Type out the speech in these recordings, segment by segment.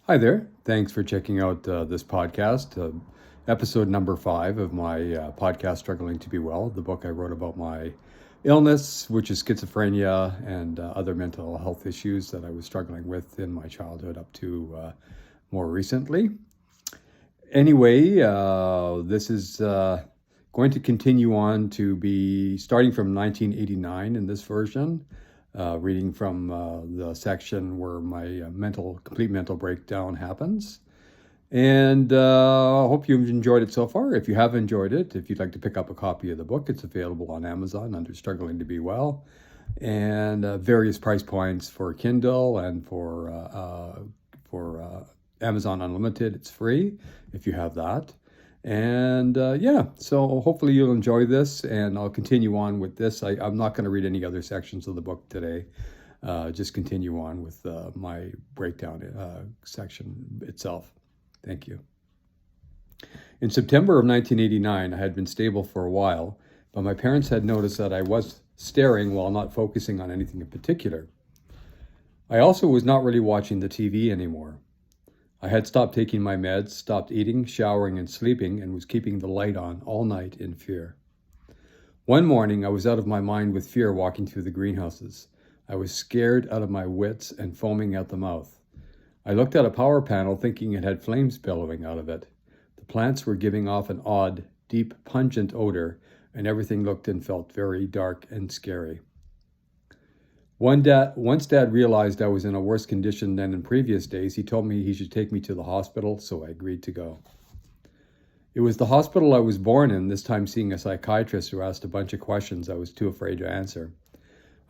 Hi there. Thanks for checking out this podcast, episode number 5 of my podcast, Struggling to Be Well, the book I wrote about my illness, which is schizophrenia and other mental health issues that I was struggling with in my childhood up to more recently. Anyway, this is going to continue on to be starting from 1989 in this version. Reading from the section where my complete mental breakdown happens. And I hope you've enjoyed it so far. If you have enjoyed it, if you'd like to pick up a copy of the book, it's available on Amazon under Struggling to Be Well, and various price points for Kindle and for Amazon Unlimited. It's free if you have that. And so hopefully you'll enjoy this, and I'll continue on with this. I'm not going to read any other sections of the book today. Just continue on with my breakdown section itself. Thank you. In September of 1989, I had been stable for a while, but my parents had noticed that I was staring while not focusing on anything in particular. I also was not really watching the TV anymore. I had stopped taking my meds, stopped eating, showering, and sleeping, and was keeping the light on all night in fear. One morning, I was out of my mind with fear walking through the greenhouses. I was scared out of my wits and foaming at the mouth. I looked at a power panel thinking it had flames billowing out of it. The plants were giving off an odd, deep, pungent odor, and everything looked and felt very dark and scary. Once Dad realized I was in a worse condition than in previous days, he told me he should take me to the hospital, so I agreed to go. It was the hospital I was born in, this time seeing a psychiatrist who asked a bunch of questions I was too afraid to answer.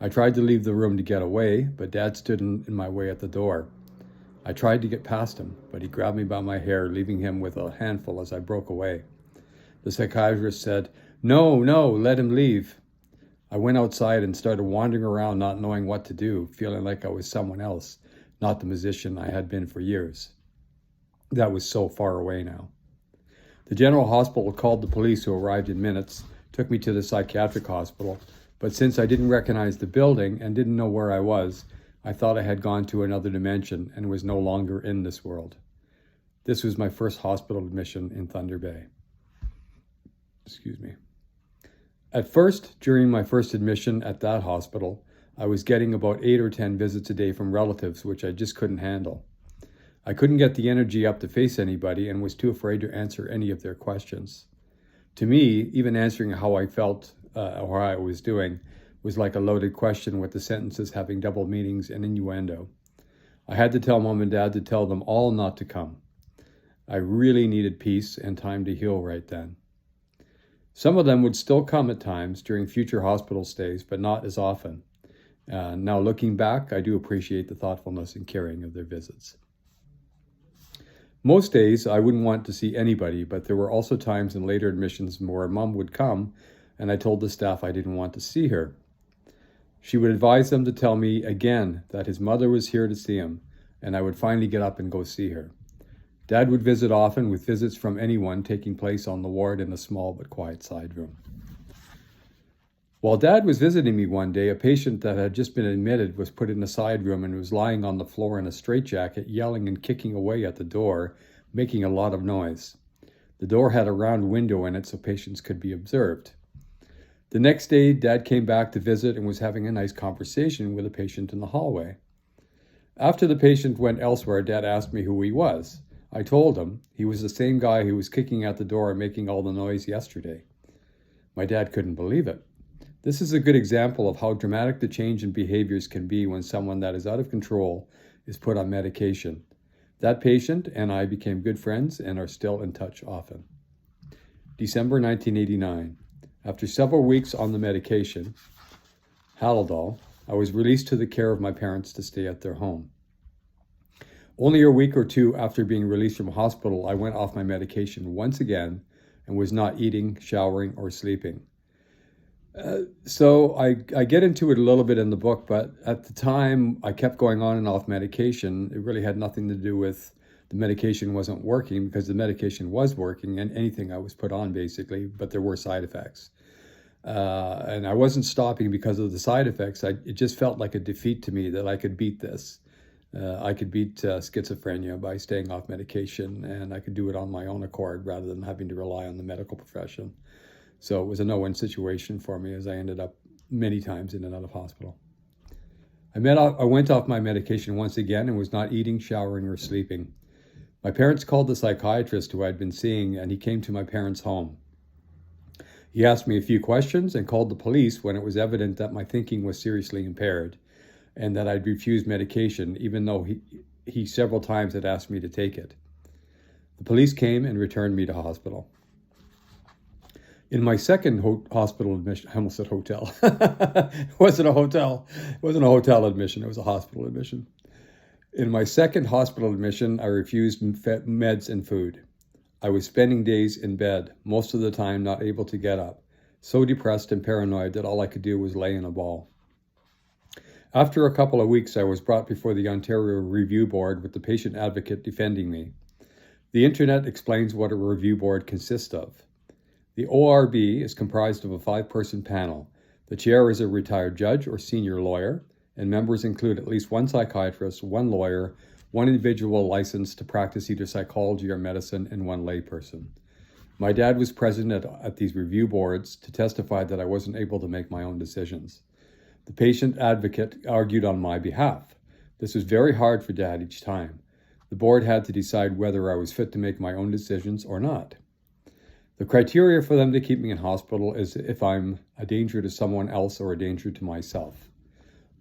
I tried to leave the room to get away, but Dad stood in my way at the door. I tried to get past him, but he grabbed me by my hair, leaving him with a handful as I broke away. The psychiatrist said, No, let him leave." I went outside and started wandering around, not knowing what to do, feeling like I was someone else, not the musician I had been for years. That was so far away now. The general hospital called the police, who arrived in minutes, took me to the psychiatric hospital, but since I didn't recognize the building and didn't know where I was, I thought I had gone to another dimension and was no longer in this world. This was my first hospital admission in Thunder Bay. Excuse me. At first, during my first admission at that hospital, I was getting about 8 or 10 visits a day from relatives, which I just couldn't handle. I couldn't get the energy up to face anybody and was too afraid to answer any of their questions. To me, even answering how I felt or how I was doing was like a loaded question with the sentences having double meanings and innuendo. I had to tell Mom and Dad to tell them all not to come. I really needed peace and time to heal right then. Some of them would still come at times during future hospital stays, but not as often. Now looking back, I do appreciate the thoughtfulness and caring of their visits. Most days, I wouldn't want to see anybody, but there were also times in later admissions where Mom would come, and I told the staff I didn't want to see her. She would advise them to tell me again that his mother was here to see him, and I would finally get up and go see her. Dad would visit often, with visits from anyone taking place on the ward in a small but quiet side room. While Dad was visiting me one day, a patient that had just been admitted was put in a side room and was lying on the floor in a straitjacket, yelling and kicking away at the door, making a lot of noise. The door had a round window in it so patients could be observed. The next day, Dad came back to visit and was having a nice conversation with a patient in the hallway. After the patient went elsewhere, Dad asked me who he was. I told him he was the same guy who was kicking at the door and making all the noise yesterday. My dad couldn't believe it. This is a good example of how dramatic the change in behaviors can be when someone that is out of control is put on medication. That patient and I became good friends and are still in touch often. December 1989. After several weeks on the medication, Haldol, I was released to the care of my parents to stay at their home. Only a week or two after being released from hospital, I went off my medication once again and was not eating, showering, or sleeping. So I get into it a little bit in the book, but at the time I kept going on and off medication. It really had nothing to do with the medication wasn't working, because the medication was working and anything I was put on basically, but there were side effects. And I wasn't stopping because of the side effects. It just felt like a defeat to me that I could beat this. I could beat schizophrenia by staying off medication, and I could do it on my own accord rather than having to rely on the medical profession. So it was a no-win situation for me, as I ended up many times in and out of hospital. I went off my medication once again and was not eating, showering, or sleeping. My parents called the psychiatrist who I'd been seeing, and he came to my parents' home. He asked me a few questions and called the police when it was evident that my thinking was seriously impaired and that I'd refused medication, even though he several times had asked me to take it. The police came and returned me to hospital. In my second hospital admission, I almost said hotel. It wasn't a hotel. It wasn't a hotel admission. It was a hospital admission. In my second hospital admission, I refused meds and food. I was spending days in bed, most of the time not able to get up, so depressed and paranoid that all I could do was lay in a ball. After a couple of weeks, I was brought before the Ontario Review Board with the patient advocate defending me. The internet explains what a review board consists of. The ORB is comprised of a 5-person panel. The chair is a retired judge or senior lawyer, and members include at least one psychiatrist, one lawyer, one individual licensed to practice either psychology or medicine, and one layperson. My dad was present at these review boards to testify that I wasn't able to make my own decisions. The patient advocate argued on my behalf. This was very hard for Dad each time. The board had to decide whether I was fit to make my own decisions or not. The criteria for them to keep me in hospital is if I'm a danger to someone else or a danger to myself.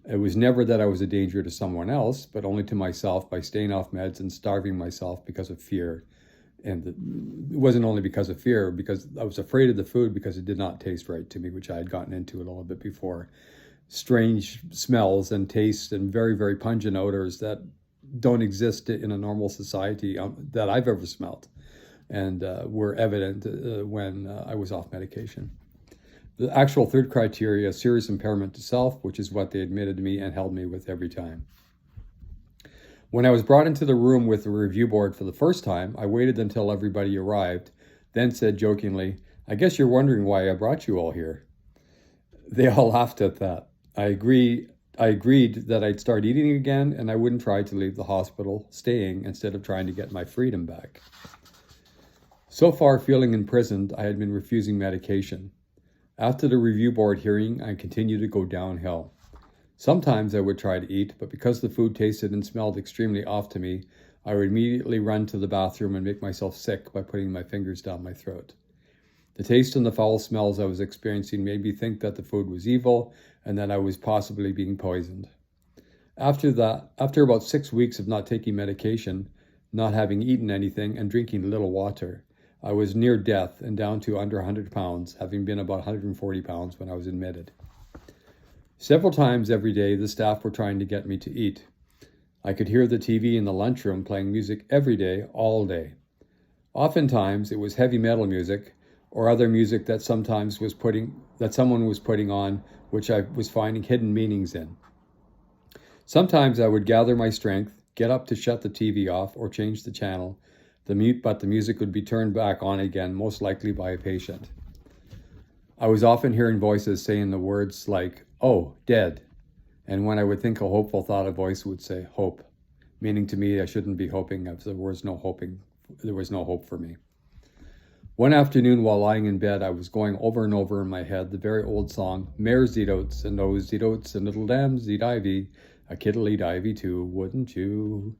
It was never that I was a danger to someone else, but only to myself by staying off meds and starving myself because of fear. And it wasn't only because of fear, because I was afraid of the food because it did not taste right to me, which I had gotten into a little bit before. Strange smells and tastes and very, very pungent odors that don't exist in a normal society that I've ever smelled, and were evident when I was off medication. The actual third criteria is serious impairment to self, which is what they admitted to me and held me with every time. When I was brought into the room with the review board for the first time, I waited until everybody arrived, then said jokingly, "I guess you're wondering why I brought you all here." They all laughed at that. I agreed that I'd start eating again and I wouldn't try to leave the hospital, staying instead of trying to get my freedom back. So far, feeling imprisoned, I had been refusing medication. After the review board hearing, I continued to go downhill. Sometimes I would try to eat, but because the food tasted and smelled extremely off to me, I would immediately run to the bathroom and make myself sick by putting my fingers down my throat. The taste and the foul smells I was experiencing made me think that the food was evil and that I was possibly being poisoned. After about 6 weeks of not taking medication, not having eaten anything, and drinking little water, I was near death and down to under 100 pounds, having been about 140 pounds when I was admitted. Several times every day, the staff were trying to get me to eat. I could hear the TV in the lunchroom playing music every day, all day. Oftentimes, it was heavy metal music or other music that someone was putting on, which I was finding hidden meanings in. Sometimes I would gather my strength, get up to shut the TV off or change the channel, but the music would be turned back on again, most likely by a patient. I was often hearing voices saying the words like, "Oh, dead." And when I would think a hopeful thought, a voice would say, "Hope," meaning to me I shouldn't be hoping, as there was no hope for me. One afternoon while lying in bed, I was going over and over in my head the very old song, "Mares eat oats and nose eat oats and little lambs eat ivy. A kid'll eat ivy too, wouldn't you?"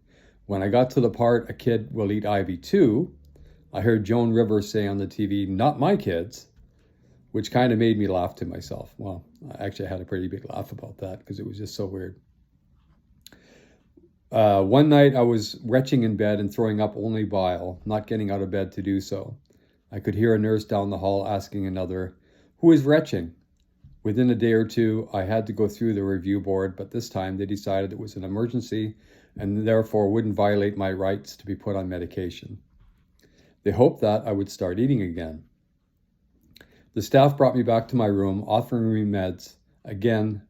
When I got to the part, "A kid will eat ivy too," I heard Joan Rivers say on the TV, "Not my kids," which kind of made me laugh to myself. Well, I actually had a pretty big laugh about that because it was just so weird. One night I was retching in bed and throwing up only bile, not getting out of bed to do so. I could hear a nurse down the hall asking another, "Who is retching?" Within a day or two, I had to go through the review board, but this time they decided it was an emergency and therefore wouldn't violate my rights to be put on medication. They hoped that I would start eating again. The staff brought me back to my room, offering me meds, again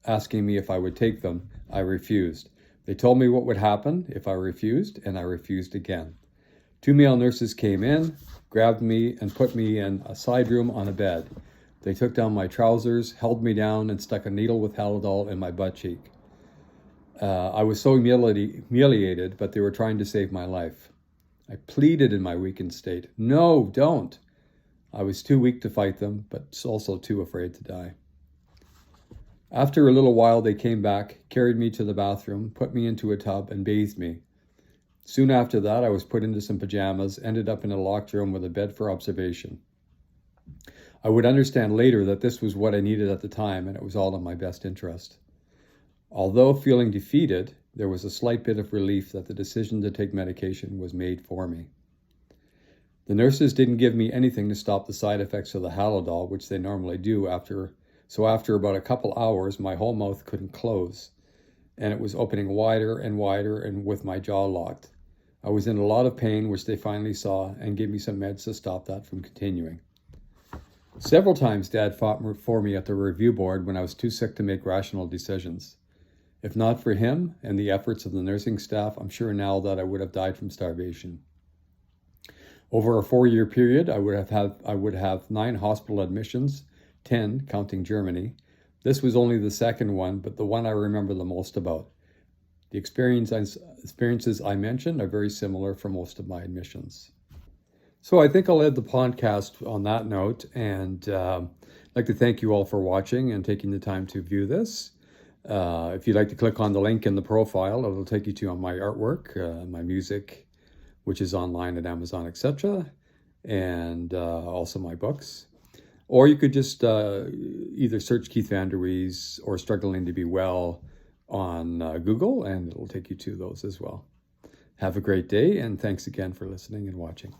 asking me if I would take them. I refused. They told me what would happen if I refused, and I refused again. 2 male nurses came in, grabbed me, and put me in a side room on a bed. They took down my trousers, held me down, and stuck a needle with Halidol in my butt cheek. I was so humiliated, but they were trying to save my life. I pleaded in my weakened state, "No, don't." I was too weak to fight them, but also too afraid to die. After a little while, they came back, carried me to the bathroom, put me into a tub, and bathed me. Soon after that, I was put into some pajamas, ended up in a locked room with a bed for observation. I would understand later that this was what I needed at the time, and it was all in my best interest. Although feeling defeated, there was a slight bit of relief that the decision to take medication was made for me. The nurses didn't give me anything to stop the side effects of the Halodol, which they normally do so after about a couple hours, my whole mouth couldn't close, and it was opening wider and wider and with my jaw locked. I was in a lot of pain, which they finally saw and gave me some meds to stop that from continuing. Several times Dad fought for me at the review board when I was too sick to make rational decisions. If not for him and the efforts of the nursing staff, I'm sure now that I would have died from starvation. Over a 4-year period, I would have 9 hospital admissions, 10 counting Germany. This was only the second one, but the one I remember the most about. The experiences I mentioned are very similar for most of my admissions. So I think I'll end the podcast on that note, and I'd like to thank you all for watching and taking the time to view this. If you'd like to click on the link in the profile, it'll take you to my artwork, my music, which is online at Amazon, etc., and also my books. Or you could just either search Keith Van Der Wees or Struggling to Be Well on Google, and it'll take you to those as well. Have a great day, and thanks again for listening and watching.